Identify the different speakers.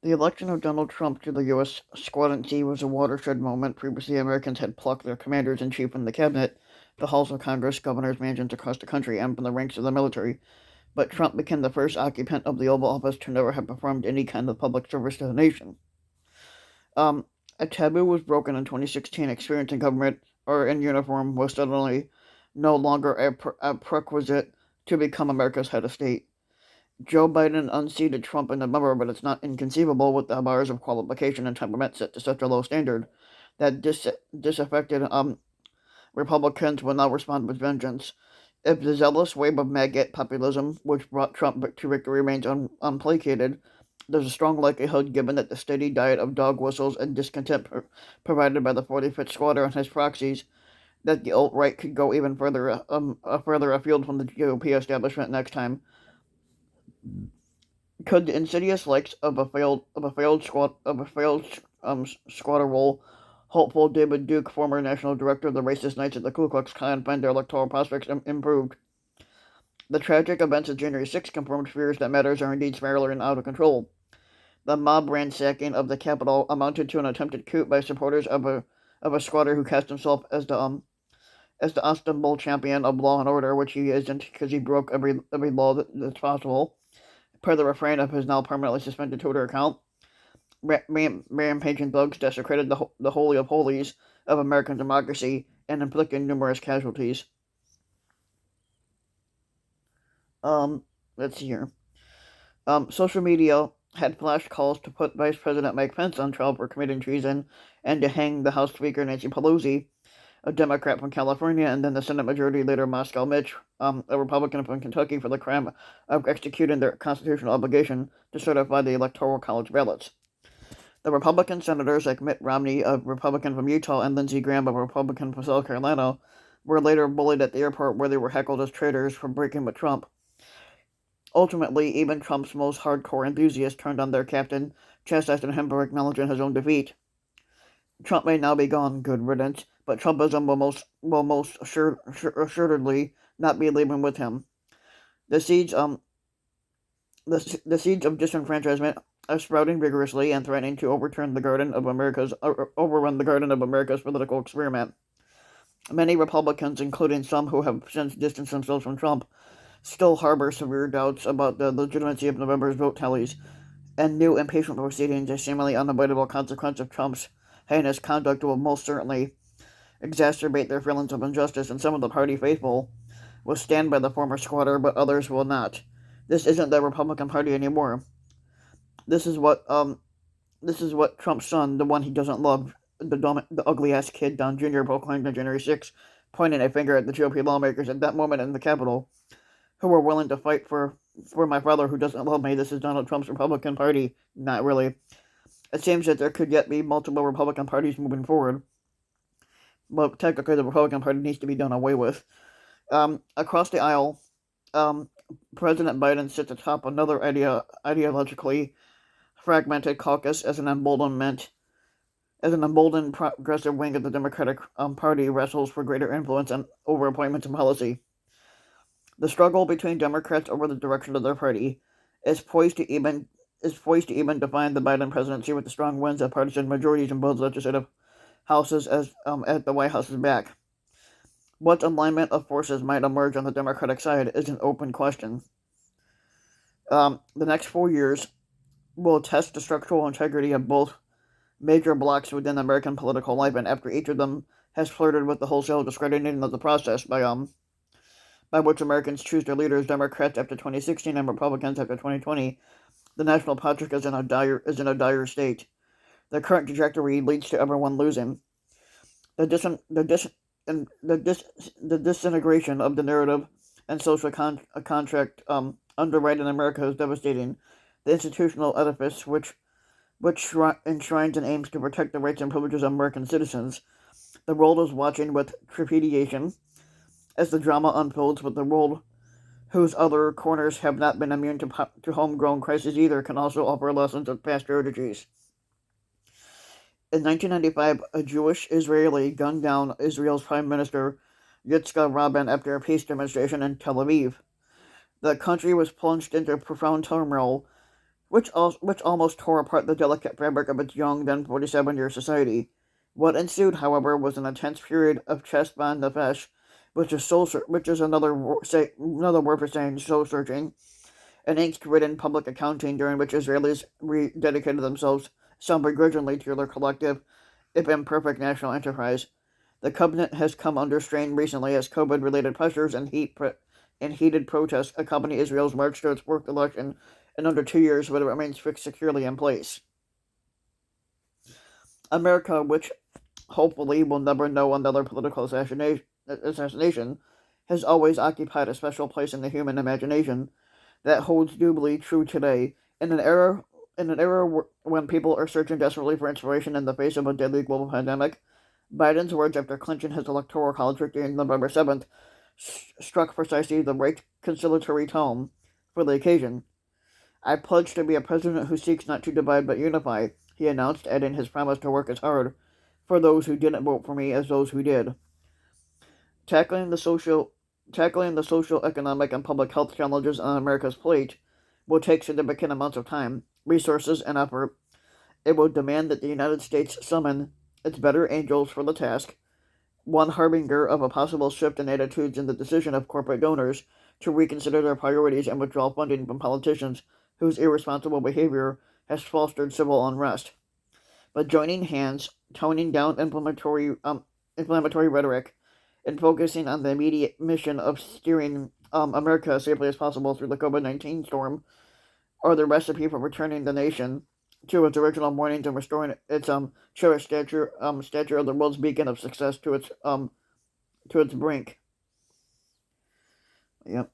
Speaker 1: The election of Donald Trump to the U.S. Squadron C was a watershed moment. Previously, Americans had plucked their commanders-in-chief from the cabinet, the halls of Congress, governors' mansions across the country, and from the ranks of the military. But Trump became the first occupant of the Oval Office to never have performed any kind of public service to the nation. Um, a taboo was broken in 2016. Experience in government or in uniform was suddenly no longer a prerequisite to become America's head of state. Joe Biden unseated Trump in November, but it's not inconceivable with the bars of qualification and temperament set to such a low standard that disaffected Republicans will now respond with vengeance. If the zealous wave of maggot populism, which brought Trump to victory, remains unplacated, there's a strong likelihood, given that the steady diet of dog whistles and discontent provided by the 45th Squatter and his proxies, that the alt-right could go even further afield from the GOP establishment next time. Could the insidious likes of a failed squatter role hopeful David Duke, former national director of the racist Knights of the Ku Klux Klan, find their electoral prospects improved? The tragic events of January 6 confirmed fears that matters are indeed spiraling out of control. The mob ransacking of the Capitol amounted to an attempted coup by supporters of a squatter who cast himself as the ostensible champion of law and order, which he isn't because he broke every law that's possible, per the refrain of his now permanently suspended Twitter account. Rampaging thugs desecrated the holy of holies of American democracy and inflicted numerous casualties. Let's see here. Social media had flashed calls to put Vice President Mike Pence on trial for committing treason and to hang the House Speaker Nancy Pelosi, a Democrat from California, and then the Senate Majority Leader Moscow Mitch, a Republican from Kentucky, for the crime of executing their constitutional obligation to certify the Electoral College ballots. The Republican senators like Mitt Romney, a Republican from Utah, and Lindsey Graham, a Republican from South Carolina, were later bullied at the airport where they were heckled as traitors for breaking with Trump. Ultimately, even Trump's most hardcore enthusiasts turned on their captain, chastising him for acknowledging his own defeat. Trump may now be gone, good riddance, but Trumpism will most assuredly not be leaving with him. The seeds the seeds of disenfranchisement are sprouting vigorously and threatening to overrun the garden of America's political experiment. Many Republicans, including some who have since distanced themselves from Trump, still harbor severe doubts about the legitimacy of November's vote tallies, and new impeachment proceedings, a seemingly unavoidable consequence of Trump's heinous conduct, will most certainly exacerbate their feelings of injustice, and some of the party faithful will stand by the former squatter, but others will not. This isn't the Republican Party anymore. This is what Trump's son, the one he doesn't love, the ugly ass kid Don Jr. proclaimed on January 6, pointing a finger at the GOP lawmakers at that moment in the Capitol, who were willing to fight for my father who doesn't love me. This is Donald Trump's Republican Party. Not really. It seems that there could yet be multiple Republican parties moving forward, but technically the Republican Party needs to be done away with. Across the aisle, President Biden sits atop another ideologically fragmented caucus as an emboldened progressive wing of the Democratic Party wrestles for greater influence and over appointments and policy. The struggle between Democrats over the direction of their party is poised to even define the Biden presidency, with the strong winds of partisan majorities in both legislative houses as the White House's back. What alignment of forces might emerge on the Democratic side is an open question. The next 4 years will test the structural integrity of both major blocs within American political life, and after each of them has flirted with the wholesale discrediting of the process by which Americans choose their leaders, Democrats after 2016 and Republicans after 2020, the national project is in a dire state. The current trajectory leads to everyone losing. The disintegration of the narrative and social contract underwriting America is devastating. The institutional edifice, which enshrines and aims to protect the rights and privileges of American citizens. The world is watching with trepidation as the drama unfolds, but the world, whose other corners have not been immune to homegrown crises either, can also offer lessons of past strategies. In 1995, a Jewish Israeli gunned down Israel's Prime Minister Yitzhak Rabin after a peace demonstration in Tel Aviv. The country was plunged into profound turmoil which almost tore apart the delicate fabric of its young, then 47-year society. What ensued, however, was an intense period of chest-bond nefesh, which is another word for saying soul-searching, and angst-ridden public accounting during which Israelis rededicated themselves, some begrudgingly, to their collective, if imperfect, national enterprise. The covenant has come under strain recently as COVID-related pressures and heated protests accompany Israel's march to its fourth election in under 2 years, but it remains fixed securely in place. America, which hopefully will never know another political assassination, has always occupied a special place in the human imagination that holds doubly true today. In an era when people are searching desperately for inspiration in the face of a deadly global pandemic, Biden's words after clinching his electoral college victory on November 7th struck precisely the right conciliatory tone for the occasion. "I pledge to be a president who seeks not to divide but unify," he announced, adding his promise to work as hard for those who didn't vote for me as those who did. Tackling the social, economic, and public health challenges on America's plate will take significant amounts of time, resources, and effort. It will demand that the United States summon its better angels for the task, one harbinger of a possible shift in attitudes in the decision of corporate donors to reconsider their priorities and withdraw funding from politicians whose irresponsible behavior has fostered civil unrest. But joining hands, toning down inflammatory rhetoric, and focusing on the immediate mission of steering America as safely as possible through the COVID-19 storm are the recipe for returning the nation to its original moorings and restoring its cherished stature of the world's beacon of success to its brink. Yep.